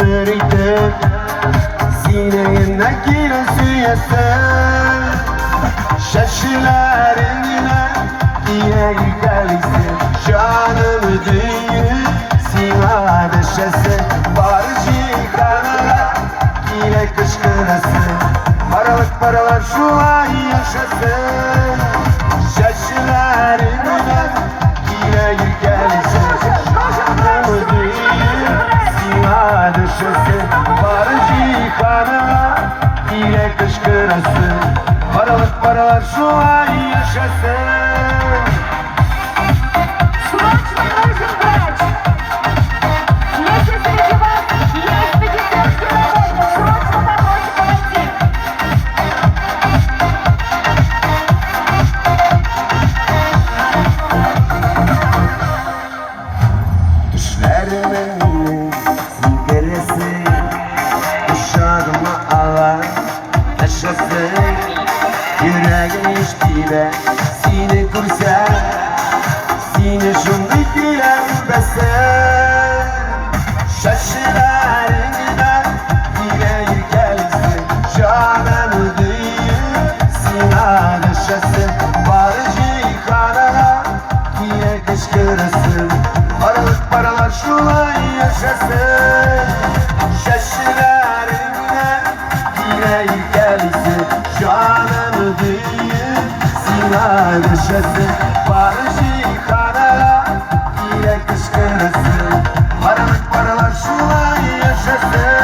ömürüydü. Sineyine giresiyesin, şaşılarına yine yükselsin. Canımı düğün sima deşesin, var cihana yine kışkırasın. Paralık paralar şu an yaşasın, şaşılarına yine yükselsin. Canımı düğün sima deşesin, var cihana yine kışkırasın. Paralık paralar şu an yaşasın. Düşlerimin sigarası uşağıma alan yaşasın. Yüreğin içtiğine seni kursa, seni şimdi dilenmesin. Şaşılarına yine yükselsin, canını düğün sina yaşasın. Var cihana yine kışkırasın, paralık paralar şu an yaşasın. Şaşılarına yine yükselsin, canını düğün sina yaşasın. Var cihana yine kışkırasın, paralık paralar şu an yaşasın.